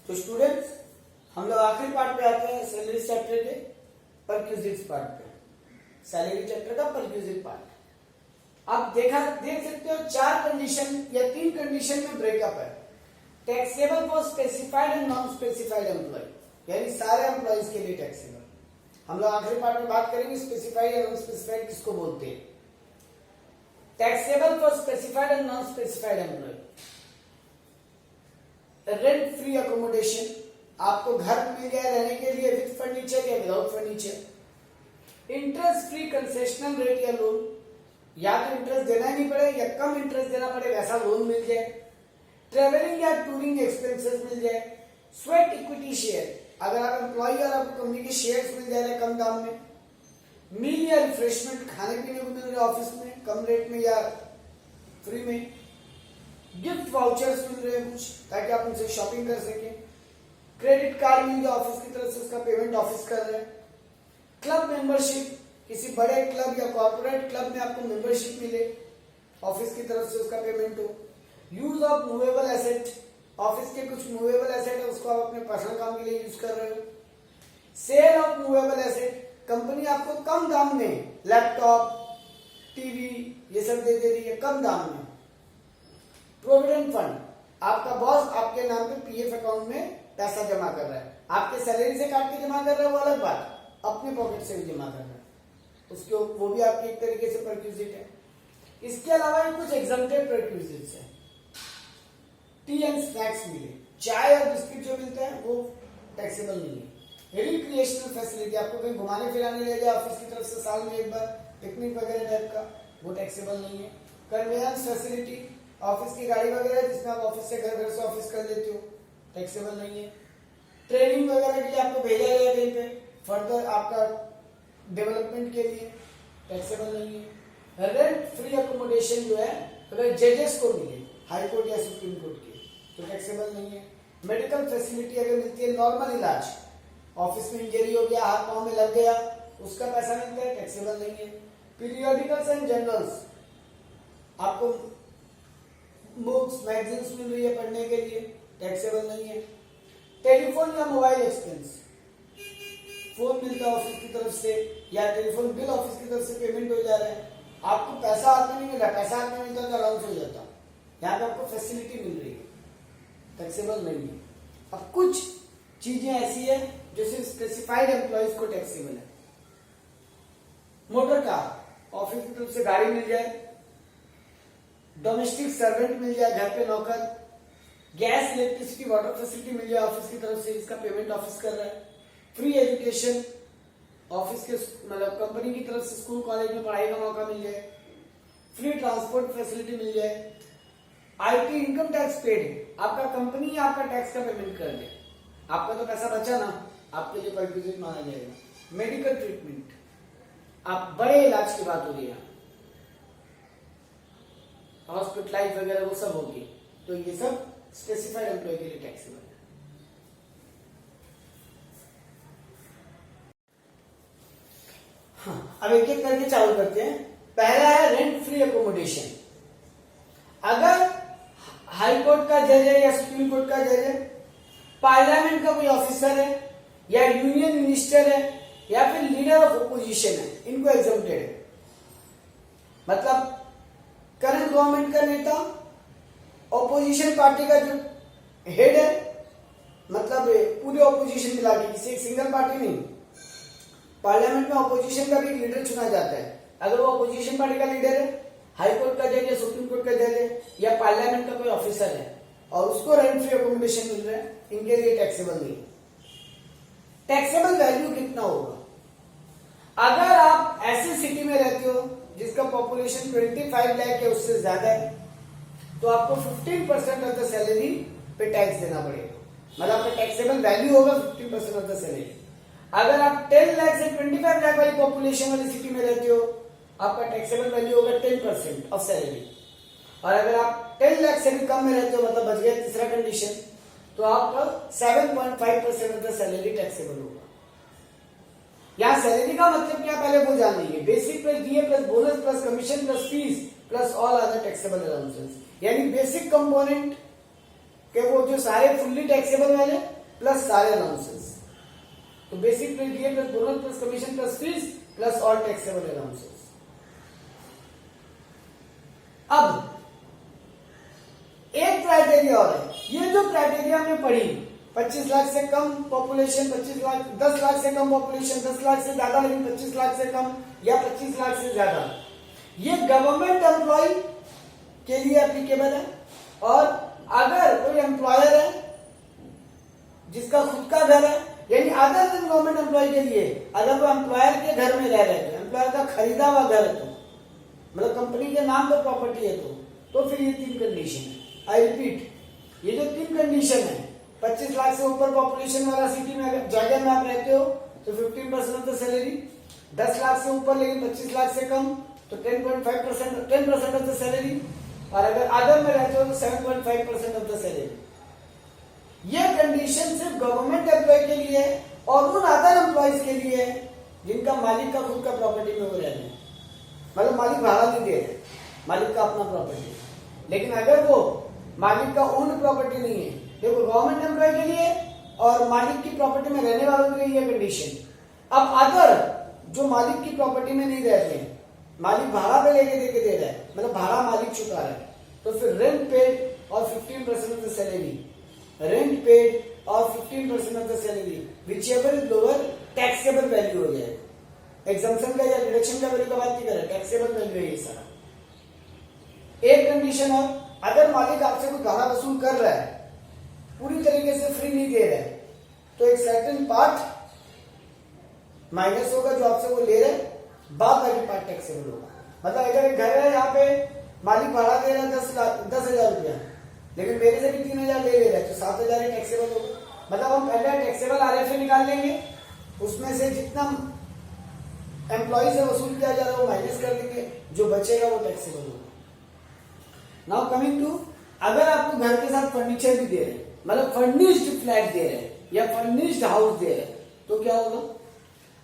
तो स्टूडेंट्स हम लोग आखिरी पार्ट पे आते हैं सैलरी चैप्टर के परक्विजिट्स पार्ट पे। सैलरी चैप्टर का परक्विजिट पार्ट आप देख सकते हो चार कंडीशन या तीन कंडीशन में ब्रेकअप है। Taxable for specified and non specified employee, यानी सारे एम्प्लॉयज के लिए टैक्सेबल। हम लोग आखिरी पार्ट में बात करेंगे स्पेसिफाइड या नॉन स्पेसिफाइड किसको बोलते हैं। Taxable for specified and non specified employee, rent free accommodation, आपको घर मिल जाए रहने के लिए विद फर्नीचर या without furniture. Interest free concessional rate या लोन, या तो इंटरेस्ट देना ही नहीं पड़े या कम इंटरेस्ट देना पड़े वैसा लोन मिल जाए। ट्रेवलिंग या टूरिंग एक्सपेंसेस मिल जाए। स्वेट इक्विटी शेयर, अगर आप एम्प्लॉय और आपको कंपनी के शेयर्स मिल जाए कम दाम में। मील या रिफ्रेशमेंट, खाने पीने को मिल रहे ऑफिस में कम रेट में या फ्री में। गिफ्ट वाउचर्स मिल रहे हैं कुछ ताकि आप उनसे शॉपिंग कर सकें। क्रेडिट कार्ड मिल गया ऑफिस की तरफ से, उसका पेमेंट ऑफिस कर रहे हैं। क्लब मेंबरशिप, किसी बड़े क्लब या कॉर्पोरेट क्लब में आपको मेंबरशिप मिले ऑफिस की तरफ से, उसका पेमेंट हो। Use of movable asset, office के कुछ मूवेबल एसेट है उसको आप अपने पर्सनल काम के लिए यूज कर रहे हो। Sale of movable asset, company आपको कम दाम में लैपटॉप टीवी ये सब दे रही है कम दाम में। प्रोविडेंट फंड, आपका बॉस आपके नाम पे पीएफ अकाउंट में पैसा जमा कर रहा है, आपके सैलरी से काट के जमा कर रहा है वो अलग बात, अपने पॉकेट से भी जमा कर रहा है उसके, वो भी आपकी एक तरीके से परक्विजिट है। इसके अलावा कुछ एग्जम्प्टेड परक्विजिट्स है। टी एंड स्नैक्स मिले, चाय और बिस्किट जो मिलता है वो टैक्सेबल नहीं है। रिक्रिएशनल फैसिलिटी, आपको कहीं घुमाने फिराने ले जाए ऑफिस की तरफ से साल में एक बार पिकनिक वगैरह टाइप का, वो टैक्सेबल नहीं है। कन्वेंस फैसिलिटी, ऑफिस की गाड़ी वगैरह जिसमें आप ऑफिस से घर से ऑफिस कर लेते हो, टैक्सेबल नहीं है। ट्रेनिंग वगैरह के लिए आपको भेजा जाए कहीं पे फर्दर आपका डेवलपमेंट के लिए, टैक्सेबल नहीं है। रेंट फ्री अकोमोडेशन जो है अगर जजेस को मिले हाई कोर्ट या सुप्रीम कोर्ट के तो टैक्सेबल नहीं है। मेडिकल फैसिलिटी अगर मिलती है, नॉर्मल इलाज, ऑफिस में इंजरी हो गया, हाथ पांव में लग गया, उसका पैसा मिलता है, टैक्सेबल नहीं है। पीरियोडिकल्स एंड जर्नल्स, आपको बुक्स मैगजीन्स मिल रही है पढ़ने के लिए, टैक्सेबल नहीं है। टेलीफोन या मोबाइल एक्सपेंस, फोन मिलता है ऑफिस की तरफ से या टेलीफोन बिल ऑफिस की तरफ से पेमेंट हो जा रहा है, आपको पैसा हाथ में नहीं मिल रहा, पैसा हाथ में मिलता तो अलाउंस हो जाता, यहाँ पे आपको फैसिलिटी मिल रही है, टैक्सेबल नहीं है। अब कुछ चीजें ऐसी है जो सिर्फ स्पेसिफाइड एम्प्लॉयज को टैक्सेबल है। मोटर कार, ऑफिस की तरफ से गाड़ी मिल जाए, डोमेस्टिक सर्वेंट मिल जाए घर पे नौकर, गैस इलेक्ट्रिसिटी वाटर फैसिलिटी मिल जाए ऑफिस की तरफ से, इसका पेमेंट ऑफिस कर रहा है। फ्री एजुकेशन, ऑफिस के मतलब कंपनी की तरफ से स्कूल कॉलेज में पढ़ाई का मौका मिल जाए। फ्री ट्रांसपोर्ट फैसिलिटी मिल जाए। आईटी इनकम टैक्स पेड, आपका कंपनी आपका टैक्स का पेमेंट कर दे, आपका तो पैसा बचा ना, आपके लिए परक्विजिट माना जाएगा। मेडिकल ट्रीटमेंट, आप बड़े इलाज की बात हो रही है, हॉस्पिटलाइज वगैरह वो सब होगी, तो ये सब स्पेसिफाइड एम्प्लॉय के लिए टैक्सेबल है। हाँ, अब एक एक करके चालू करते हैं। पहला है रेंट फ्री अकोमोडेशन। अगर हाई कोर्ट का जज है या सुप्रीम कोर्ट का जज है, पार्लियामेंट का कोई ऑफिसर है या यूनियन मिनिस्टर है या फिर लीडर ऑफ ओपोजिशन है, इनको एग्जम्प्टेड है। मतलब करंट गवर्नमेंट का नेता, ऑपोजिशन पार्टी का जो हेड है, मतलब पूरे ऑपोजिशन मिला के, किसी एक सिंगल पार्टी नहीं, पार्लियामेंट में ऑपोजिशन का भी लीडर चुना जाता है। अगर वो ऑपोजिशन पार्टी का लीडर है, हाई कोर्ट का जज है, सुप्रीम कोर्ट का जज है या पार्लियामेंट का कोई ऑफिसर है और उसको रेंट फ्री अकोमोडेशन मिल रहा है, इनके लिए टैक्सेबल नहीं। टैक्सेबल वैल्यू कितना होगा? अगर आप ऐसे सिटी में रहते हो जिसका पॉपुलेशन 25 लाख या उससे ज्यादा है तो आपको 15% ऑफ द सैलरी पे टैक्स देना पड़ेगा, मतलब आपका टैक्सेबल वैल्यू होगा 15% ऑफ द सैलरी। अगर आप 10 लाख से 25 लाख वाली पॉपुलेशन वाली सिटी में रहते हो, आपका टैक्सेबल वैल्यू होगा 10% ऑफ सैलरी। और अगर आप 10 लाख से भी कम में रहते हो, मतलब बच गया तीसरा कंडीशन, तो आपका 7.5% ऑफ द सैलरी टैक्सेबल होगा। यहाँ सैलरी का मतलब क्या पहले वो जान लीजिए। Basic plus DA plus bonus plus commission plus fees plus all other taxable allowances, यानी बेसिक कंपोनेंट के वो जो सारे फुल्ली टैक्सेबल वाले प्लस सारे अलाउंसेस। तो बेसिक पे दिए plus bonus plus commission plus fees plus all taxable allowances. अब एक क्राइटेरिया और है, ये जो क्राइटेरिया हमने पढ़ी 25 लाख से कम पॉपुलेशन, 25 लाख 10 लाख से कम पॉपुलेशन, 10 लाख से ज्यादा लेकिन 25 लाख से कम या 25 लाख से ज्यादा, ये गवर्नमेंट एम्प्लॉय के लिए एप्लीकेबल है। और अगर कोई एम्प्लॉयर है जिसका खुद का घर है, यानी अदर देन गवर्नमेंट एम्प्लॉय के लिए, अगर वो एम्प्लॉयर के घर में रह रहे हैं, एम्प्लॉयर का खरीदा हुआ घर है, तो मतलब कंपनी के नाम पर प्रॉपर्टी है, तो फिर ये 3 कंडीशन है। आई रिपीट, ये जो 3 कंडीशन है, 25 लाख से ऊपर पॉपुलेशन वाला सिटी में अगर जगह में आप रहते हो तो 15% ऑफ द सैलरी, 10 लाख से ऊपर लेकिन 25 लाख से कम तो 10% ऑफ द सैलरी, और अगर अदर में रहते हो तो 7.5% ऑफ द सैलरी। ये कंडीशन सिर्फ गवर्नमेंट एम्प्लॉय के लिए है और उन अदर एम्प्लॉयज के लिए है जिनका मालिक का खुद का प्रॉपर्टी में वो रह रहे, मतलब मालिक भाड़ा नहीं दे रहे, मालिक का अपना प्रॉपर्टी। लेकिन अगर वो मालिक का ओन प्रॉपर्टी नहीं है, देखो गवर्नमेंट एम्प्लॉय के लिए और मालिक की प्रॉपर्टी में रहने वालों के लिए ये कंडीशन। अब अदर जो मालिक की प्रॉपर्टी में नहीं रहते हैं, मालिक भाड़ा पे लेके देके दे रहा है, मतलब भाड़ा मालिक चुका रहा है, तो फिर रेंट पेड और 15% of the salary, rent paid और 15% of the salary which ever is lower taxable value हो जाएगा। एग्जम्पशन का या डिडक्शन का वैल्यू का बात नहीं कर रहा, टैक्सेबल वैल्यू है ये सारा। एक कंडीशन और, अगर मालिक आपसे कोई भाड़ा वसूल कर रहा है, पूरी तरीके से फ्री नहीं दे रहा है, तो एक सर्टेन पार्ट माइनस होगा जो आपसे वो ले रहे हैं, बाद बाकी पार्ट टैक्सेबल होगा। मतलब अगर एक घर है यहाँ पे मालिक भाड़ा दे रहा है 10,000 रुपया, लेकिन मेरे से भी 3,000 ले रहा है, तो 7,000 ही टैक्सेबल होगा। मतलब हम पहले टैक्सेबल आरएफए निकाल लेंगे, उसमें से जितना एम्प्लॉय से वसूल किया जा रहा है वो माइनस कर देंगे, जो बचेगा वो टैक्सेबल होगा। नाउ कमिंग टू, अगर आपको घर के साथ फर्नीचर भी दे रहे हैं, मतलब फर्निश्ड फ्लैट दे रहे हैं या फर्निश्ड हाउस दे रहे हैं, तो क्या होगा?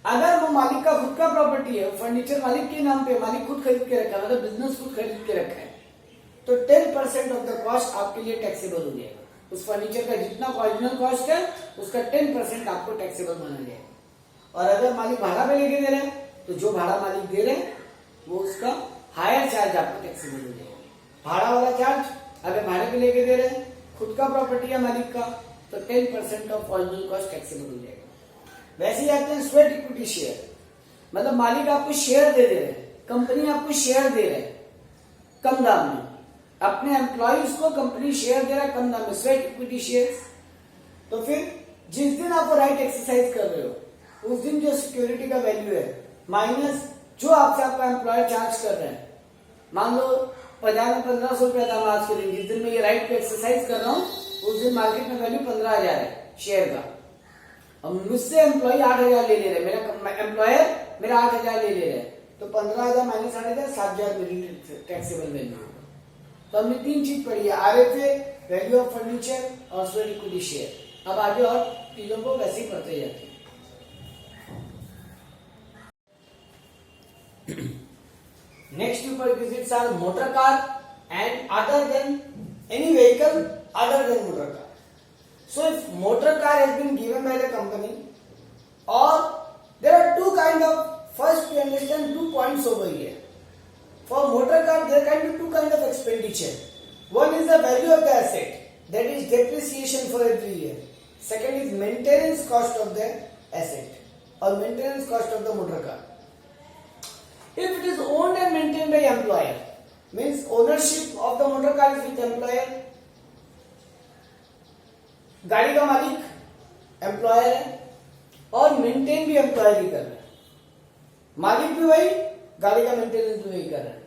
अगर वो मालिक का खुद का प्रॉपर्टी है, फर्नीचर मालिक के नाम पे, मालिक खुद खरीद के रखा है, मतलब बिजनेस खुद खरीद के रखा है, तो 10% ऑफ द कॉस्ट आपके लिए टैक्सेबल हो जाएगा। उस फर्नीचर का जितना ओरिजिनल कॉस्ट है उसका 10% आपको टैक्सेबल माना जाएगा। और अगर मालिक भाड़ा पे लेके दे रहे हैं, तो जो भाड़ा मालिक दे रहे हैं वो उसका हायर चार्ज आपको टैक्सेबल हो जाएगा। भाड़ा वाला चार्ज अगर भाड़े पे लेके दे रहे हैं, खुद का प्रॉपर्टी है मालिक का, तो 10% ऑफ ओरिजिनल कॉस्ट टैक्सेबल हो जाएगा। वैसे ही आते हैं स्वेट इक्विटी शेयर, मतलब मालिक आपको शेयर दे रहे हैं, कंपनी आपको शेयर दे रहे हैं कम दाम में, अपने एम्प्लॉइज को कंपनी शेयर दे रहा है कम दाम में, स्वेट इक्विटी शेयर। तो फिर जिस दिन आप राइट एक्सरसाइज कर रहे हो उस दिन जो सिक्योरिटी का वैल्यू है माइनस जो आपसे आपका एम्प्लॉयर चार्ज कर रहे हैं, मान लो बाजार में 1500 रुपया दाम आज के दिन, जिस दिन मैं ये राइट पे एक्सरसाइज कर रहा हूँ उस दिन मार्केट में वैल्यू 15,000 है शेयर का, अब मुझसे एम्प्लॉय 8,000 ले ले रहे, मेरा एम्प्लॉयर मेरा 8,000 ले रहे हैं, तो 15,000 माइनस 8,000 7,000 मेरी टैक्सेबल वैल्यू होगा। तो हमने 3 चीज पढ़ी है, आरएफए, वैल्यू ऑफ फर्नीचर और स्वेट इक्विटी शेयर। अब आगे और चीजों को वैसे ही पढ़ते जाते हैं। Next few prerequisites are motor car and other than any vehicle other than motor car. So if motor car has been given by the company, or there are two kind of, first we understand 2 points over here. For motor car there can be 2 kind of expenditure. One is the value of the asset, that is depreciation for every year. Second is maintenance cost of the asset or maintenance cost of the motor car. If it is owned and maintained by employer, means ownership of the motor car is with employer, गाड़ी का मालिक employer है और maintain भी employer ही कर रहा है, मालिक भी वही, गाड़ी का मेंटेनेंस भी वही कर रहा है।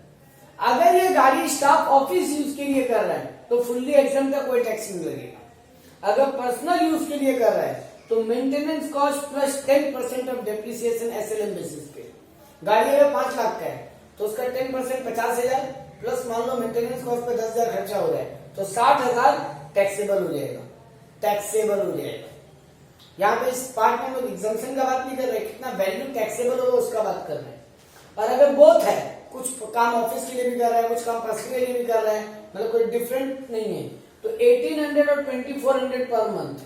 अगर ये गाड़ी स्टाफ ऑफिस यूज के लिए कर रहा है तो फुल्ली एग्जाम का कोई टैक्स नहीं लगेगा। अगर पर्सनल यूज के लिए कर रहा है तो maintenance cost plus 10% of depreciation SLM basis पे, गाड़ी अगर 5 लाख का है तो उसका 10% 50,000 प्लस मान लो मेंटेनेंस कॉस्ट पे 10,000 खर्चा हो रहा है, तो 60,000 टैक्सेबल हो जाएगा, टैक्सेबल हो जाएगा। यहाँ पे इस पार्ट में लोग एग्जम्पशन का बात नहीं कर रहे, कितना वैल्यू टैक्सेबल होगा उसका बात कर रहे हैं। और अगर बोथ है, कुछ काम ऑफिस के लिए भी कर रहा है, कुछ काम पर्सनल के लिए भी कर रहा है, मतलब कोई डिफरेंट नहीं है, तो 1800 और 2400 पर मंथ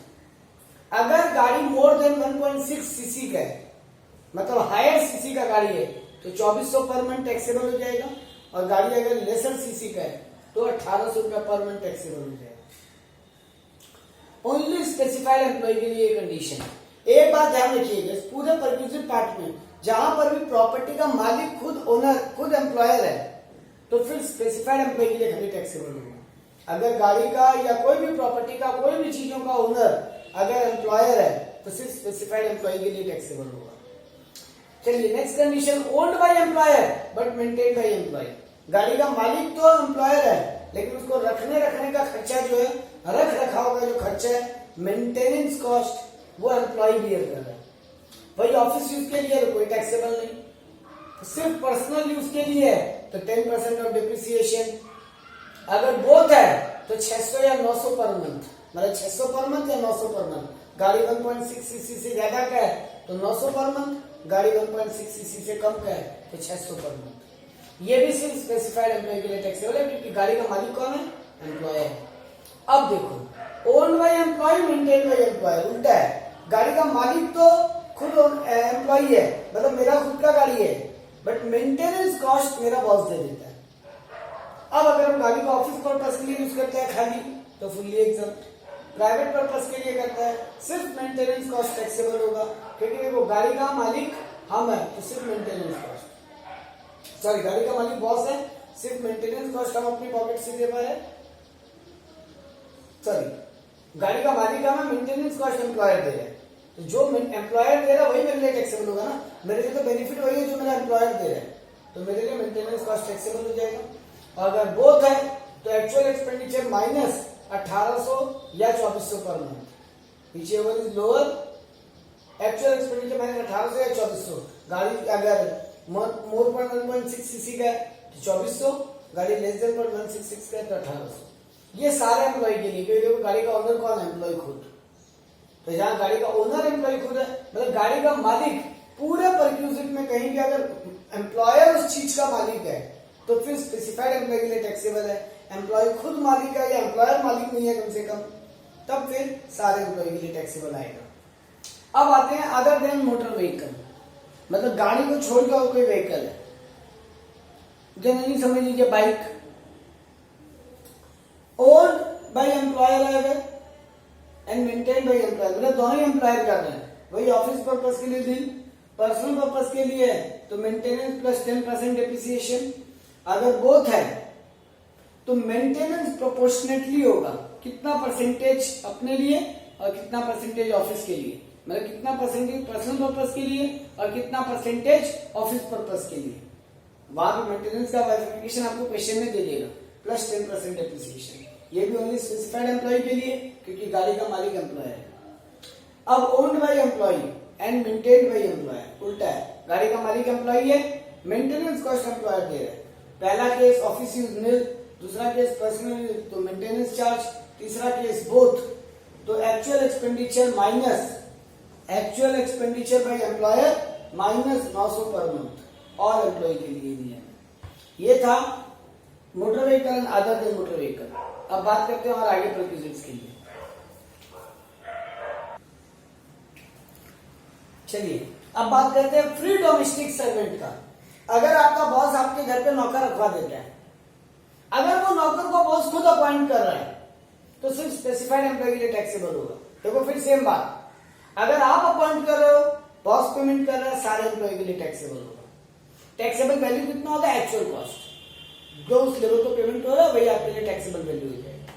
अगर गाड़ी मोर देन 1.6 सीसी का है, मतलब हायर सीसी का गाड़ी है, तो 2400 पर मंथ टैक्सेबल हो जाएगा, और गाड़ी अगर लेसर सीसी का है तो 1800 रुपया पर मंथ टैक्सेबल हो जाएगा। ओनली स्पेसिफाइड एम्प्लॉय के लिए कंडीशन है। एक बात ध्यान रखिएगा, इस पूरे परक्यूजिट पार्ट में जहां पर भी प्रॉपर्टी का मालिक खुद ओनर, खुद एम्प्लॉयर है, तो फिर स्पेसिफाइड एम्प्लॉय के लिए खाली टैक्सेबल होगा। अगर गाड़ी का या कोई भी प्रॉपर्टी का, कोई भी चीजों का ओनर अगर एम्प्लॉयर है, तो सिर्फ स्पेसिफाइड एम्प्लॉय के लिए टैक्सेबल होगा। चलिए next condition, owned by employer but maintain by employee. गाड़ी का मालिक तो एम्प्लॉयर है, लेकिन उसको रखने का खर्चा जो है, रख रखाव का जो खर्चा है, मेंटेनेंस कॉस्ट, वो एम्प्लॉय बियर कर रहा है। वही ऑफिस यूज के लिए तो कोई टैक्सेबल नहीं, सिर्फ पर्सनल यूज के लिए है तो 10% ऑफ डिप्रिसिएशन। अगर बोथ है तो 600 या 900 पर मंथ, मतलब 600 पर मंथ या 900 पर मंथ। गाड़ी 1.6 सीसी से ज्यादा का है तो 900 पर मंथ, गाड़ी 1.6 सीसी से कम का है तो 600 पर मंथ। ये भी सिर्फ स्पेसिफाइड एम्प्लॉय के लिए टैक्सेबल है, क्योंकि गाड़ी का मालिक कौन है? एम्प्लॉयर है। अब देखो, owned by employee, maintain by employer, उल्टा है। गाड़ी का मालिक तो खुद एम्प्लॉय है, मतलब मेरा खुद का गाड़ी है, बट मेंटेनेंस कॉस्ट मेरा बॉस दे देता है। अब अगर हम गाड़ी को ऑफिस पर्पस के लिए यूज करते हैं खाली, तो फुल्ली एग्जम्प्ट। प्राइवेट पर्पस के लिए करता है, सिर्फ मेंटेनेंस कॉस्ट टैक्सेबल होगा, क्योंकि देखो गाड़ी का मालिक हम है तो सिर्फ मेंटेनेंस कॉस्ट, सॉरी गाड़ी का मालिक बॉस है, सिर्फ मेंटेनेंस कॉस्ट हम अपनी पॉकेट से दे पा रहे, सॉरी गाड़ी का मालिक हम है, मेंटेनेंस कॉस्ट एम्प्लॉयर दे रहे हैं। तो जो एम्प्लॉयर दे रहा है वही मेरे लिए टैक्सेबल होगा ना, मेरे लिए तो बेनिफिट वही है जो मेरा एम्प्लॉयर दे रहा है, तो मेरे लिए मेंटेनेंस कॉस्ट टैक्सेबल हो जाएगा। और अगर बोथ है तो एक्चुअल एक्सपेंडिचर माइनस 1800 या 2400 पर मंथ, पीछे one is lower, actual expenditure minus 1800 या 2400। गाड़ी अगर मोर पर 1.6 सीसी का है तो 2400, गाड़ी लेस देन 166 का है तो 1800। ये सारे एम्प्लॉय के लिए, क्योंकि देखो गाड़ी का ओनर कौन है? एम्प्लॉय खुद। तो जहां गाड़ी का ओनर एम्प्लॉय खुद है, मतलब गाड़ी का मालिक पूरे परक्यूजिट में कहीं भी अगर एम्प्लॉयर उस चीज का मालिक है, तो फिर स्पेसिफाइड एम्प्लॉय के लिए टैक्सेबल है। एम्प्लॉय खुद मालिक है या एम्प्लॉयर मालिक नहीं है कम से कम, तब फिर सारे एम्प्लॉय के लिए टैक्सेबल आएगा। अब आते हैं अदर देन मोटर व्हीकल, मतलब गाड़ी को छोड़कर और कोई व्हीकल है, जनरली समझ लीजिए बाइक, ओन्ड बाय एम्प्लॉयर है अगर, एंड मेंटेन बाय एम्प्लॉयर, मतलब दोनों ही एम्प्लॉयर कर रहे हैं, वही ऑफिस पर्पस के लिए दी, पर्सनल पर्पस के लिए है तो मेंटेनेंस प्लस 10% डेप्रिसिएशन। अगर बोथ है तो मेंटेनेंस प्रोपोर्शनेटली होगा, कितना परसेंटेज अपने लिए और कितना परसेंटेज ऑफिस के लिए, मतलब कितना परसेंटेज पर्सनल पर्पस के लिए और कितना परसेंटेज ऑफिस पर्पस के लिए। वहां पे मेंटेनेंस का बाइफिकेशन आपको क्वेश्चन में दे देगा, प्लस 10% डेप्रिसिएशन। ये भी ओनली स्पेसिफाइड एम्प्लॉय के लिए, क्योंकि गाड़ी का मालिक एम्प्लॉयर है। अब owned by employee and maintained by employer, उल्टा है। गाड़ी का मालिक एम्प्लॉय है, मेंटेनेंस कॉस्ट एम्प्लॉयर दे रहा है। पहला केस ऑफिस यूज निल, दूसरा केस पर्सनल यूज तो मेंटेनेंस चार्ज, तीसरा केस बोथ तो actual expenditure minus actual expenditure by employer minus 900 per month और एम्प्लॉय के लिए नियम। ये था motor vehicle and other than motor vehicle. अब बात करते हैं और आगे परक्यूजिट्स के लिए। चलिए अब बात करते हैं फ्री डोमेस्टिक सर्वेंट का। अगर आपका बॉस आपके घर पे नौकर रखवा देता है, अगर वो नौकर को बॉस खुद अपॉइंट कर रहा है, तो सिर्फ स्पेसिफाइड एम्प्लॉय के लिए टैक्सेबल होगा। देखो फिर सेम बात, अगर आप अपॉइंट कर रहे हो, बॉस पेमेंट कर रहा है, सारे एम्प्लॉय के लिए टैक्सेबल होगा। टैक्सेबल वैल्यू कितना होगा? एक्चुअल कॉस्ट, जो उस लेवल को पेमेंट हो रहा है वही आपके लिए टैक्सेबल वैल्यू हो जाएगा।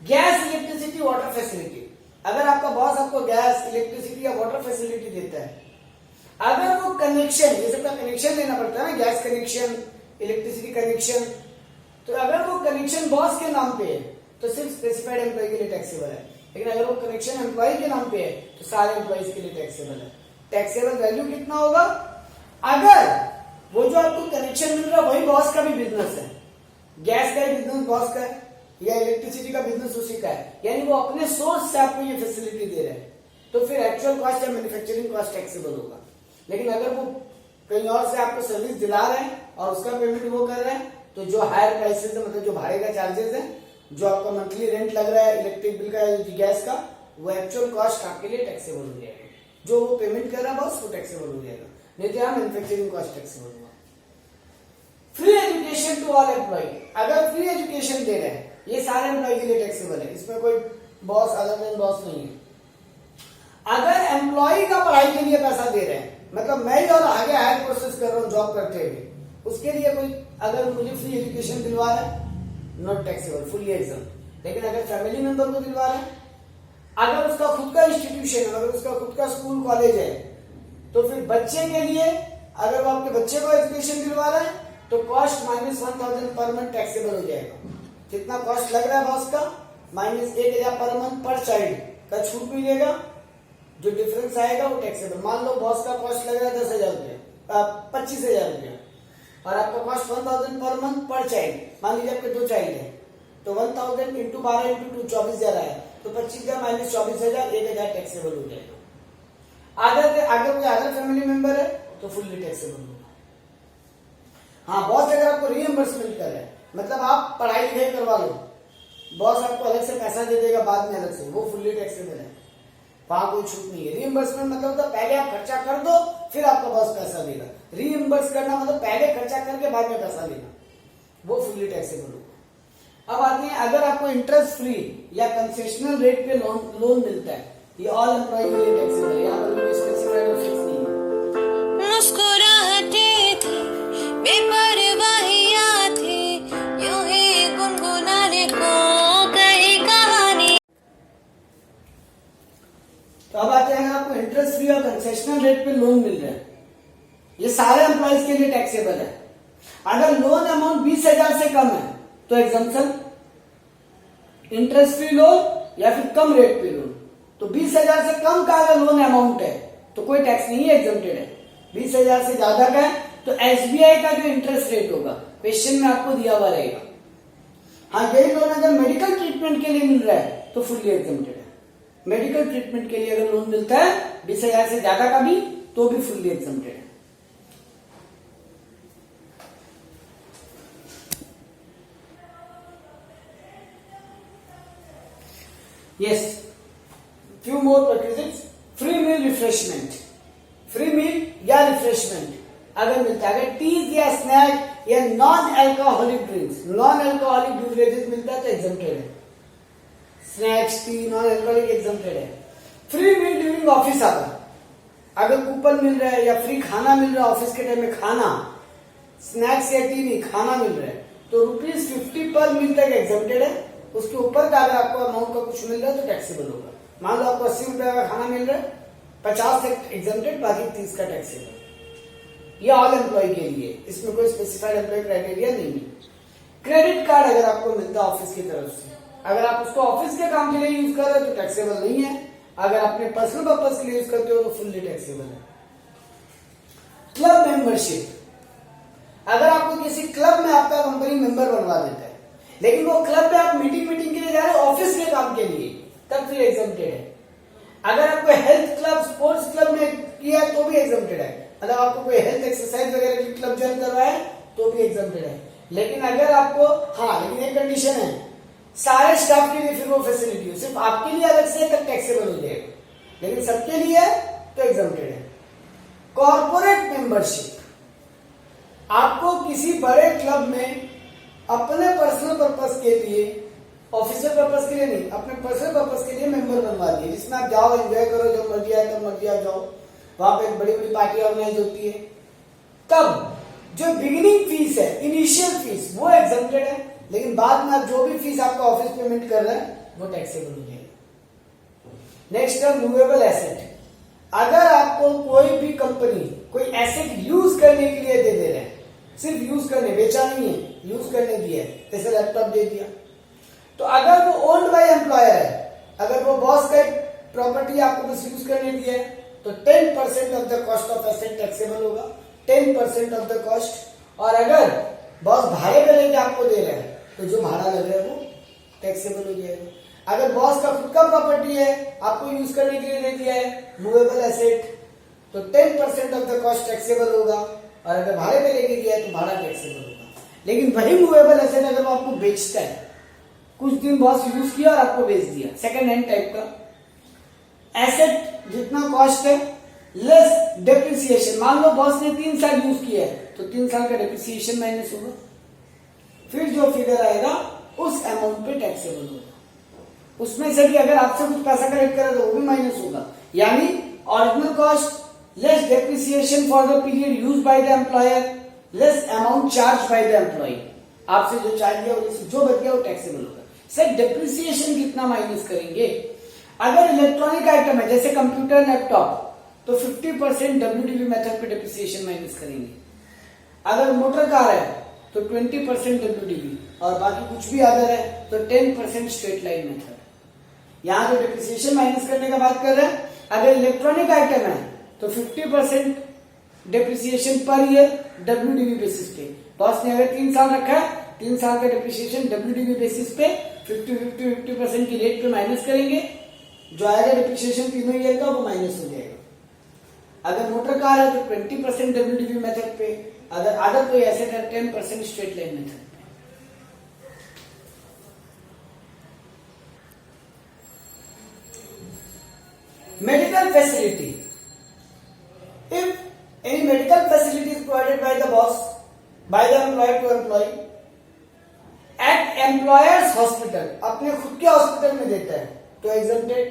गैस, इलेक्ट्रिसिटी, वाटर फैसिलिटी, अगर आपका बॉस आपको गैस, इलेक्ट्रिसिटी या वाटर फैसिलिटी देता है, अगर वो कनेक्शन, ये सबका कनेक्शन लेना पड़ता है ना, गैस कनेक्शन, इलेक्ट्रिसिटी कनेक्शन, तो अगर वो कनेक्शन बॉस के नाम पे है तो सिर्फ स्पेसिफाइड एम्प्लॉय के लिए टैक्सेबल है। लेकिन अगर वो कनेक्शन एम्प्लॉय के नाम पे है तो सारे एम्प्लॉयज के लिए टैक्सेबल है। टैक्सेबल वैल्यू कितना होगा? अगर वो जो आपको कनेक्शन मिल रहा है वही बॉस का भी बिजनेस है, गैस का बिजनेस बॉस का है या इलेक्ट्रिसिटी का बिजनेस उसी का है, यानी वो अपने सोर्स से आपको ये फैसिलिटी दे रहे हैं, तो फिर एक्चुअल कॉस्ट या मैन्युफैक्चरिंग कॉस्ट टैक्सेबल होगा। लेकिन अगर वो कहीं और से आपको सर्विस दिला रहे हैं और उसका पेमेंट वो कर रहे हैं, तो जो हायर प्राइसेस है, मतलब जो भाड़े का चार्जेस है, जो आपका मंथली रेंट लग रहा है इलेक्ट्रिक बिल का या गैस का, वो एक्चुअल कॉस्ट आपके लिए टैक्सेबल हो जाएगा। जो वो पेमेंट कर रहा है बॉस वो टैक्सेबल हो जाएगा, नहीं तो यहाँ मैन्युफैक्चरिंग कॉस्ट टैक्सेबल होगा। Free education to all employee, अगर फ्री एजुकेशन दे रहे हैं ये सारे एम्प्लॉय के लिए टैक्सेबल है, इसमें कोई बॉस अदर देन बॉस नहीं है। अगर एम्प्लॉय का पढ़ाई के लिए पैसा दे रहे हैं, मतलब मैं ही और आगे हायर प्रोसेस कर रहा हूँ जॉब करते हुए, उसके लिए कोई अगर मुझे फ्री एजुकेशन दिलवा रहा है नॉट टैक्सेबल, फुली एग्जाम। लेकिन अगर फैमिली मेंबर को दिलवा रहा है, अगर उसका खुद का इंस्टीट्यूशन है, अगर उसका खुद का स्कूल कॉलेज है, तो फिर बच्चे के लिए अगर वो आपके बच्चे को एजुकेशन दिलवा रहा है तो कॉस्ट -1000 पर मंथ टैक्सेबल हो जाएगा। कितना कॉस्ट लग रहा है बॉस का, -1000 पर मंथ पर चाइल्ड का छूट मिलेगा, जो डिफरेंस आएगा वो टैक्सेबल। मान लो बॉस का कॉस्ट लग रहा है 10,000 रुपया, 25,000 रुपया, और आपका कॉस्ट 1000 पर मंथ पर चाइल्ड। मान लीजिए आपके 2 चाइल्ड है तो 1000 इंटू 12 इंटू 2 24,000 आया, तो 25,000 माइनस 24,000 1000 टैक्सेबल हो जाएगा। अगर कोई अदर फैमिली मेंबर है तो फुल्ली टैक्सेबल होगा। हाँ, बॉस अगर आपको रीएम्बर्समेंट कर रहा है, मतलब आप पढ़ाई लिखाई करवा लो, बॉस आपको अलग से पैसा दे देगा बाद में अलग से, वो फुल्ली टैक्सेबल है, वहां कोई छूट नहीं है। रीएम्बर्समेंट मतलब तो पहले आप खर्चा कर दो फिर आपका बॉस पैसा देगा। रीएम्बर्स करना मतलब पहले खर्चा करके बाद में पैसा देना, वो फुल्ली टैक्सेबल होगा। अब आते हैं, अगर आपको इंटरेस्ट फ्री या कंसेशनल रेट पे लोन मिलता है, ये ऑल एम्प्लॉय के लिए टैक्सेबल है, यहाँ पर कोई स्पेसिफाइड और फिक्स नहीं है। मुस्कुराहटे थे, बेपरवाहियां थी, यूं ही गुनगुनाने को कही कहानी। तो अब आते हैं, अगर आपको इंटरेस्ट फ्री और कंसेशनल रेट पे लोन मिल रहा है, ये सारे एम्प्लॉयज के लिए टैक्सेबल है। अगर लोन अमाउंट 20,000 से कम है तो एग्जम्पशन, इंटरेस्ट फ्री लोन या फिर कम रेट पे लोन। तो 20,000 से कम का अगर लोन अमाउंट है तो कोई टैक्स नहीं है, एग्जम्प्टेड है। 20,000 से ज्यादा का है तो एसबीआई का जो इंटरेस्ट रेट होगा क्वेश्चन में आपको दिया हुआ रहेगा। हाँ, यही लोन अगर मेडिकल ट्रीटमेंट के लिए मिल रहा है तो फुल्ली एग्जम्प्टेड है। मेडिकल ट्रीटमेंट के लिए अगर लोन मिलता है 20,000 से ज्यादा का भी, तो भी फुल्ली एग्जम्प्टेड है। Yes, few more prerequisites. Free meal refreshment, free meal या रिफ्रेशमेंट अगर मिलता है, अगर टीज या स्नैक या non alcoholic drinks, non alcoholic beverages मिलता है तो एग्जम्प्टेड है। Snacks, tea, non alcoholic exempted है। Free meal during office hour, अगर कूपन मिल रहा है या फ्री खाना मिल रहा है ऑफिस के टाइम में, खाना, स्नैक्स या टी नहीं, खाना मिल रहा है तो ₹50 पर मील तक एग्जम्प्टेड है। उसके ऊपर का अगर आपको अमाउंट का कुछ मिल रहा है तो टैक्सेबल होगा। मान लो आपको 80 रुपए का खाना मिल रहा है, 50 तक एग्जम्प्टेड, बाकी 30 का टैक्सेबल। ये ऑल एम्प्लॉय के लिए, इसमें कोई स्पेसिफाइड एम्प्लॉय क्राइटेरिया नहीं है। क्रेडिट कार्ड अगर आपको मिलता है ऑफिस की तरफ से, अगर आप उसको ऑफिस के काम के लिए यूज कर रहे हो तो टैक्सेबल नहीं है। अगर अपने पर्सनल पर्पज के लिए यूज करते हो तो फुल्ली टैक्सेबल है। क्लब मेंबरशिप, अगर आपको किसी क्लब में आपका कंपनी मेंबर बनवा देता है, लेकिन वो क्लब में आप मीटिंग के लिए जा रहे हो ऑफिस के काम के लिए, तब फिर एग्जम्प्टेड है। अगर आपको हेल्थ क्लब, स्पोर्ट्स क्लब में किया तो भी एग्जम्प्टेड है। मतलब आपको कोई हेल्थ एक्सरसाइज वगैरह की क्लब ज्वाइन करवाए तो भी एग्जम्प्टेड है। लेकिन अगर आपको, हाँ लेकिन एक कंडीशन है, सारे स्टाफ के लिए फिर वो फैसिलिटी हो, सिर्फ आपके लिए अलग से तब टैक्सेबल हो जाएगा, लेकिन सबके लिए तो एग्जम्प्टेड है। कॉर्पोरेट मेंबरशिप, आपको किसी बड़े क्लब में अपने पर्सनल पर्पस के लिए, ऑफिशियल पर्पस के लिए नहीं, अपने पर्सनल पर्पस के लिए मेंबर बनवा दिए, जिसमें आप जाओ, एंजॉय करो, जब मर्जी आए तब मर्जी आ जाओ। वहां पे एक बड़ी बड़ी पार्टी ऑर्गेनाइज होती है। तब जो बिगिनिंग फीस है, इनिशियल फीस, वो एग्जम्प्टेड है, लेकिन बाद में आप जो भी फीस आपका ऑफिस पेमेंट कर रहे हैं वो टैक्सेबल हो जाएगा। नेक्स्ट है मूवेबल एसेट, अगर आपको कोई भी कंपनी कोई एसेट यूज करने के लिए दे रहे हैं, सिर्फ यूज करने, बेचा नहीं है, यूज करने दिया है, जैसे लैपटॉप दे दिया, तो अगर वो ओन्ड बाय एम्प्लॉयर है, अगर वो बॉस का प्रॉपर्टी आपको बस यूज करने दिया है तो 10% of the cost of asset taxable होगा, 10% ऑफ द कॉस्ट। और अगर बॉस भाड़े पे लेके आपको दे रहा है तो जो भाड़ा लग रहा है वो टैक्सेबल हो जाएगा। अगर बॉस का खुद का प्रॉपर्टी है, आपको यूज करने के लिए दे दिया है मूवेबल एसेट, तो 10% ऑफ द कॉस्ट टैक्सेबल होगा, और अगर भाड़े पे लेके दिया है तो भाड़ा टैक्सेबल होगा। लेकिन वही मूवेबल एसेट अगर वो आपको बेचता है, कुछ दिन बॉस यूज किया और आपको बेच दिया, सेकंड हैंड टाइप का, एसेट जितना कॉस्ट है लेस डेप्रिसिएशन। मान लो बॉस ने 3 साल यूज किया है तो 3 साल का डेप्रिसिएशन माइनस होगा, फिर जो फिगर आएगा उस अमाउंट पे टैक्सेबल होगा। उसमें से भी अगर आपसे कुछ पैसा कलेक्ट करे तो वो भी माइनस होगा, यानी original cost less depreciation for the period use by the employer less amount charge by the employee. आपसे जो चार्ज किया जो बच गया वो टैक्सेबल होगा। सर डेप्रिसिएशन कितना माइनस करेंगे? अगर इलेक्ट्रॉनिक आइटम है जैसे कंप्यूटर लैपटॉप तो 50% WDV मेथड पे डेप्रिसिएशन माइनस करेंगे। अगर मोटर कार है तो 20% WDV और बाकी कुछ भी अदर है तो 10% स्ट्रेट लाइन मेथड। यहां जो डेप्रिसिएशन माइनस करने का बात कर रहे हैं, अगर इलेक्ट्रॉनिक आइटम है तो 50% depreciation per year WDV basis पे। बॉस ने अगर 3 साल रखा है 3 साल का डेप्रिसिएशन WDV बेसिस पे 50% की रेट पे माइनस करेंगे, जो आएगा डेप्रिसिएशन तीनों ईयर का वो माइनस हो जाएगा। अगर मोटर कार है तो 20% WDV मेथड पे, अगर अदर कोई एसेट है 10% स्ट्रेट लाइन मेथड पे। Medical facility, if any medical facility is provided by the boss by the employee to employee at employer's hospital, अपने खुद के हॉस्पिटल में देता है तो एग्जम्प्टेड,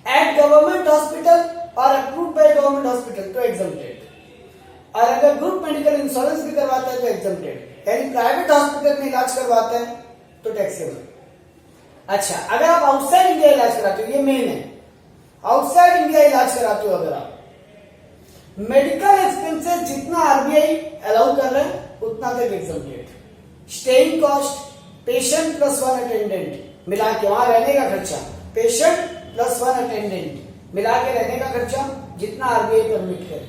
एट गवर्नमेंट हॉस्पिटल और अप्रूव्ड बाय गवर्नमेंट हॉस्पिटल तो एग्जम्प्टेड, और अगर ग्रुप मेडिकल इंश्योरेंस भी करवाता है तो एग्जम्प्टेड, यानी प्राइवेट हॉस्पिटल में इलाज करवाता है तो टैक्सेबल। अच्छा, अगर आप आउटसाइड इंडिया इलाज कराते हो, ये मेन है, आउटसाइड इंडिया इलाज कराते हो अगर आप, मेडिकल एक्सपेंसेस जितना आरबीआई अलाउ कर रहा है उतना तक exempted. Staying cost, patient plus 1 attendant मिला के, वहां रहने का खर्चा, पेशेंट प्लस 1 अटेंडेंट मिला के रहने का खर्चा जितना आरबीआई परमिट करे।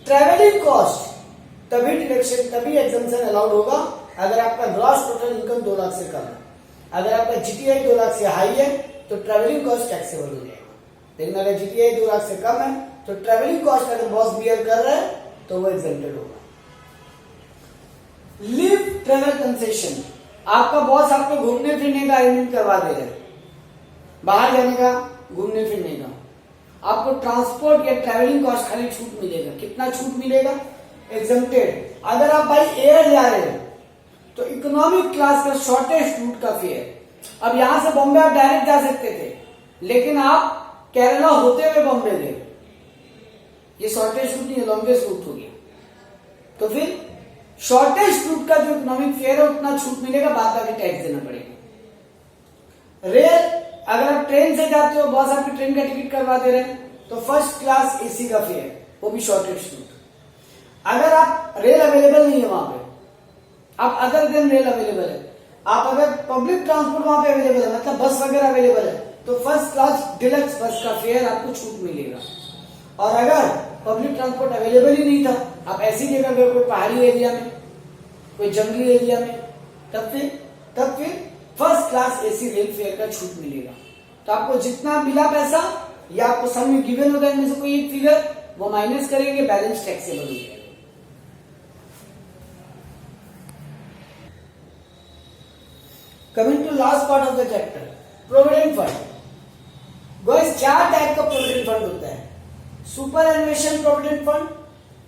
ट्रेवलिंग कॉस्ट तभी डिडक्शन, तभी एग्जम्पशन अलाउड होगा अगर आपका ग्रॉस टोटल इनकम 2 लाख से कम है। अगर आपका जीटीआई 2 लाख से हाई है तो ट्रेवलिंग कॉस्ट टैक्सेबल हो जाएगा, लेकिन अगर जीटीआई 2 लाख से कम है तो ट्रेवलिंग कॉस्ट अगर बॉस बियर कर रहा है तो वो एग्जम्प्टेड होगा। लीव ट्रेवल कंसेशन, आपका बॉस आपको घूमने फिरने का अरेंजमेंट करवा दे रहा है, बाहर जाने का, घूमने फिरने का, आपको ट्रांसपोर्ट या ट्रैवलिंग कॉस्ट खाली छूट मिलेगा। कितना छूट मिलेगा? एग्जम्प्टेड। अगर आप बाई एयर जा रहे हो तो इकोनॉमिक क्लास का शॉर्टेस्ट रूट का फेयर, अब यहां से बॉम्बे आप डायरेक्ट जा सकते थे, लेकिन आप केरला होते हुए बॉम्बे गए, ये शॉर्टेस्ट रूट नहीं, लॉन्गेस्ट रूट हो गया, तो फिर शॉर्टेस्ट रूट का जो इकोनॉमिक फेयर है उतना छूट मिलेगा, बाद बाकी टैक्स देना पड़ेगा। रेल, अगर आप ट्रेन से जाते हो, बॉस आपकी ट्रेन का टिकट करवा दे रहे हैं तो फर्स्ट क्लास एसी का फेयर, वो भी शॉर्टेस्ट रूट। अगर आप रेल अवेलेबल नहीं है वहां पे, आप अदर देन रेल अवेलेबल है, आप अगर पब्लिक ट्रांसपोर्ट वहां पे अवेलेबल है, मतलब बस वगैरह अवेलेबल है, तो फर्स्ट क्लास डिलक्स बस का फेयर आपको छूट मिलेगा। और अगर पब्लिक ट्रांसपोर्ट अवेलेबल ही नहीं था, आप ऐसी जगह गए कोई पहाड़ी एरिया में, कोई जंगली एरिया में, तब फिर first class AC rail fair का छूट मिलेगा। तो आपको जितना मिला पैसा या आपको सब में गिवन होगा इनमें से कोई एक फिगर, वो माइनस करेंगे, बैलेंस टैक्सेबल हो जाएगा। Coming to last part of the chapter, provident fund. Guys 4 type का प्रोविडेंट फंड होता है, superannuation provident fund,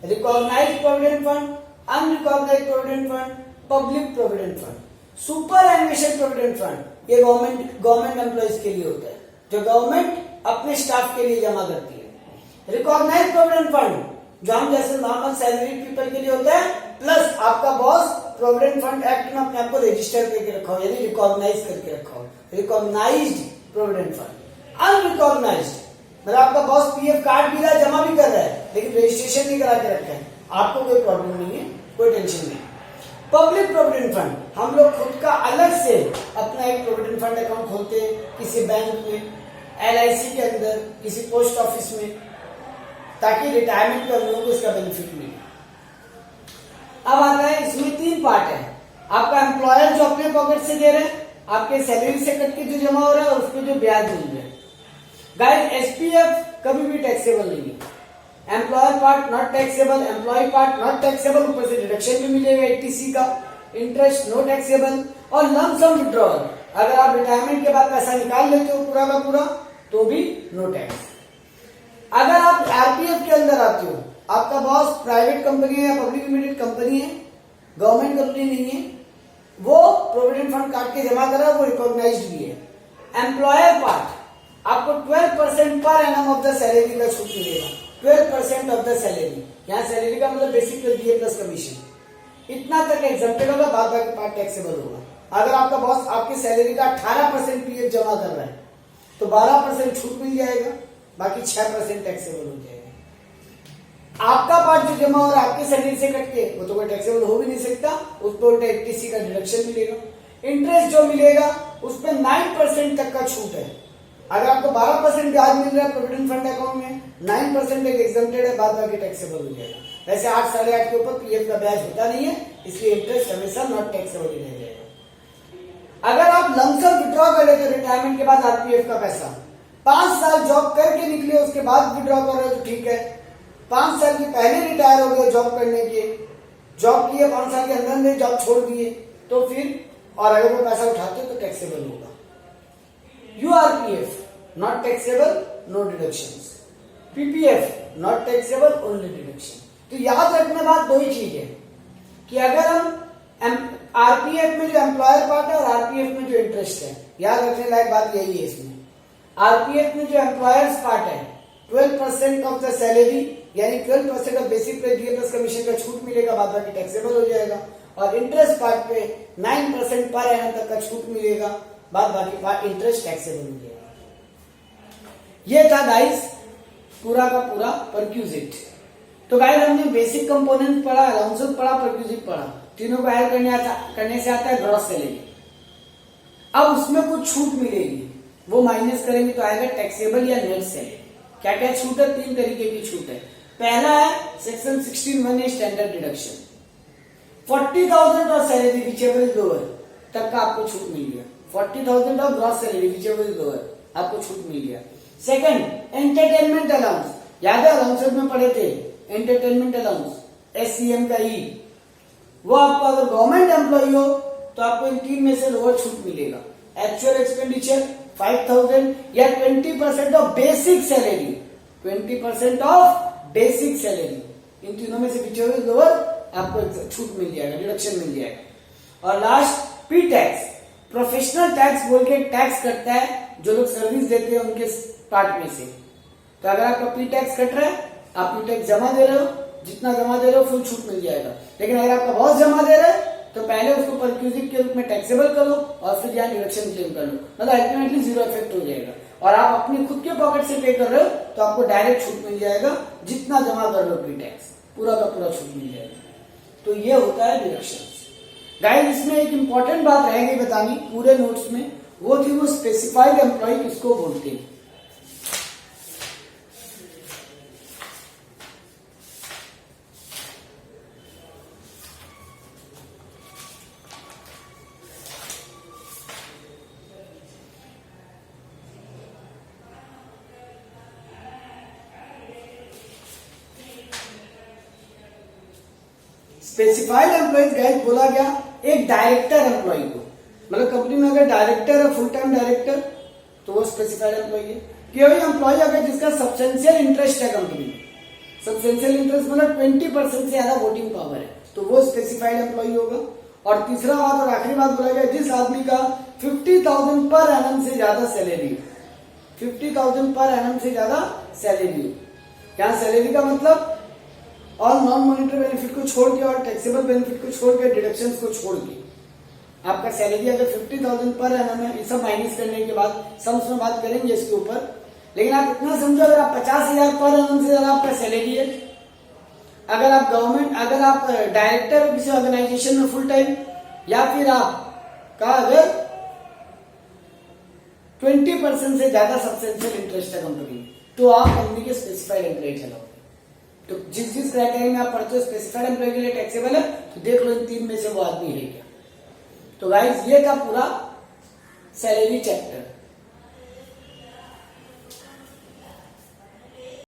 recognised provident fund, unrecognised provident fund, public provident fund. Superannuation provident fund ये government employees के लिए होता है, जो government अपने स्टाफ के लिए जमा करती है। रिकॉग्नाइज्ड प्रोविडेंट फंड जो हम जैसे नॉर्मल सैलरीड पीपल के लिए होता है, प्लस आपका बॉस प्रोविडेंट फंड एक्ट में अपने आप को रजिस्टर करके रखा हो, यानी रिकॉग्नाइज करके रखा हो, रिकॉग्नाइज्ड प्रोविडेंट फंड। अनरिकॉग्नाइज्ड मतलब आपका बॉस पीएफ कार्ड भी रहा है, जमा भी कर रहा है, लेकिन रजिस्ट्रेशन नहीं करा के रखा है, आपको कोई प्रॉब्लम नहीं है, कोई टेंशन नहीं। पब्लिक प्रोविडेंट फंड, हम लोग खुद का अलग से अपना एक प्रोविडेंट फंड अकाउंट खोलते हैं, किसी बैंक में, एलआईसी के अंदर, किसी पोस्ट ऑफिस में, ताकि रिटायरमेंट पे हम लोगों को इसका बेनिफिट मिले। अब आता है, इसमें 3 पार्ट है। आपका एम्प्लॉयर जो अपने पॉकेट से दे रहे हैं, आपके सैलरी से कट के जो जमा हो रहा है और उसको जो ब्याज मिल रहा है। गाइस एसपीएफ कभी भी टैक्सेबल नहीं है, employer part not taxable, employee part not taxable, ऊपर से डिडक्शन भी मिलेगा 80C का, इंटरेस्ट नो टैक्सेबल। और लंप सम विड्रॉल, अगर आप रिटायरमेंट के बाद पैसा निकाल लेते हो पूरा का पूरा तो भी नो टैक्स। अगर आप आरपीएफ के अंदर आते हो, आपका बॉस प्राइवेट कंपनी है या पब्लिक लिमिटेड कंपनी है, गवर्नमेंट कंपनी नहीं है, वो प्रोविडेंट फंड काट के जमा कर रहा है, वो रिकॉग्नाइज्ड भी है। एम्प्लॉयर पार्ट आपको 12% per annum of the salary का छूट मिलेगा। 12% ऑफ द सैलरी, यहाँ सैलरी का मतलब बेसिक पे डीए प्लस कमीशन, इतना तक एग्जम्प्टेड होगा, बाद बाकी पार्ट टैक्सेबल होगा। अगर आपका बॉस आपकी सैलरी का 18% पीएफ जमा कर रहा है तो 12% छूट मिल जाएगा, बाकी 6% टैक्सेबल हो जाएगा। आपका पार्ट जो जमा हो रहा है आपकी सैलरी से कट के, वो तो कोई टैक्सेबल हो भी नहीं सकता, उस पर उल्टा 80C का डिडक्शन मिलेगा। इंटरेस्ट जो मिलेगा उसमें 9% तक का छूट है। अगर आपको 12% ब्याज मिल रहा है प्रोविडेंट फंड अकाउंट में, 9% एक एग्जम्प्टेड है, बाद बाकी टैक्सेबल हो जाएगा। वैसे 8, 8.5 के ऊपर पीएफ का ब्याज होता नहीं है, इसलिए इंटरेस्ट हमेशा नॉट टैक्सेबल ही रह जाएगा। अगर आप लमसम विड्रॉ कर लेते रिटायरमेंट के बाद आरपीएफ का पैसा, 5 साल जॉब करके निकले उसके बाद विड्रॉ कर रहे हो तो ठीक है। 5 साल के पहले रिटायर हो गए जॉब करने के, जॉब किए 5 साल के अंदर में जॉब छोड़ दिए, तो फिर और अगर वो पैसा उठाते तो टैक्सेबल होगा। URPF not taxable, no deductions. PPF not taxable, only deduction. तो याद रखने बात दो ही चीज है कि अगर हम आरपीएफ में जो एम्प्लॉयर पार्ट है और आरपीएफ में जो इंटरेस्ट है, याद रखने लायक बात यही है इसमें। आरपीएफ में जो एम्प्लॉयर्स पार्ट है 12% ऑफ द सैलरी, यानी 12% ऑफ बेसिक पे डीए प्लस कमीशन का छूट मिलेगा, बाद बाकी टैक्सेबल हो जाएगा। और इंटरेस्ट पार्ट पे 9% पर एनम तक का छूट मिलेगा, बाद बाकी पार्ट इंटरेस्ट टैक्सेबल हो जाएगा। ये था गाइस पूरा का पूरा परक्यूजिट। तो गाइस हमने बेसिक कंपोनेंट पढ़ा, अलाउंसेस पढ़ा, परक्यूजिट पढ़ा, तीनों को ऐड करने से आता है ग्रॉस सैलरी। अब उसमें कुछ छूट मिलेगी, वो माइनस करेंगे तो आएगा टैक्सेबल या नेट सैलरी। क्या क्या छूट है? 3 तरीके की छूट है। पहला है section 16(1) standard deduction, 40,000 of salary whichever is lower तक का आपको छूट मिल गया। 40,000 of gross salary whichever is lower आपको छूट मिल गया। सेकंड, एंटरटेनमेंट अलाउंस, याद है अलाउंसेस में पढ़े थे एंटरटेनमेंट अलाउंस, SCM का ई, वो आपको अगर गवर्नमेंट एम्प्लॉय हो तो आपको इन 3 में से लोअर छूट मिलेगा। एक्चुअल एक्सपेंडिचर 5,000 या 20% of basic salary, 20% of basic salary, इन तीनों में से विचेबल लोअर आपको छूट मिल जाएगा, डिडक्शन मिल जाएगा। और last P tax, professional tax बोल के टैक्स कटता है जो लोग सर्विस देते हैं उनके पार्ट में से। तो अगर आपका पी टैक्स कट रहा है, आप पी टैक्स जमा दे रहे हो, जितना जमा दे रहे हो फुल छूट मिल जाएगा। लेकिन अगर आपका बॉस जमा दे रहा है तो पहले उसको परक्यूजिट के रूप में टैक्सेबल करो और फिर यहाँ डिडक्शन क्लेम कर लो, मतलब अल्टीमेटली 0 इफेक्ट हो जाएगा। और आप अपने खुद के पॉकेट से पे कर रहे हो तो आपको डायरेक्ट छूट मिल जाएगा, जितना जमा कर लो प्री टैक्स पूरा का पूरा छूट मिल जाएगा। तो ये होता है डिडक्शन। गाइस इसमें एक इंपॉर्टेंट बात रह गई बतानी पूरे नोट्स में, वो थी वो स्पेसिफाइड एम्प्लॉय किसको बोलते हैं। स्पेसिफाइड एम्प्लॉयज गाइस बोला गया एक डायरेक्टर एम्प्लॉय को, मतलब कंपनी में अगर डायरेक्टर है, फुल टाइम डायरेक्टर, तो वो स्पेसिफाइड एम्प्लॉय है। कोई एम्प्लॉय अगर जिसका सब्सटेंशियल इंटरेस्ट है कंपनी में, सब्सटेंशियल इंटरेस्ट मतलब 20% से ज्यादा वोटिंग पावर है, तो वो स्पेसिफाइड एम्प्लॉय होगा। और तीसरा बात और आखिरी बात बोला गया, जिस आदमी का 50,000 पर एनम से ज्यादा सैलरी, 50,000 पर एनम से ज्यादा सैलरी हो। यहाँ सैलरी का मतलब और नॉन मॉनिटरी बेनिफिट को छोड़ के और टैक्सेबल बेनिफिट को छोड़ के, डिडक्शंस को छोड़ के, आपका सैलरी अगर 50,000 पर एनम है, ये सब माइनस करने के बाद सम्स में बात करेंगे इसके ऊपर। लेकिन आप इतना समझो, अगर आप 50,000 पर एनम से ज्यादा आपका सैलरी है, अगर आप गवर्नमेंट, अगर आप डायरेक्टर हो किसी ऑर्गेनाइजेशन में फुल टाइम, या फिर आप का अगर 20% से ज्यादा सब्सटेंशियल इंटरेस्ट है कंपनी में, तो आप कंपनी के स्पेसिफाइड एम्प्लॉय कहलाओगे। तो जिस जिस क्राइटेरिया में आप पढ़ते हो स्पेसिफाइड एम्प्लॉय के लिए टैक्सेबल है, तो देख लो इन 3 में से वो आदमी है क्या। तो गाइस ये था पूरा सैलरी चैप्टर।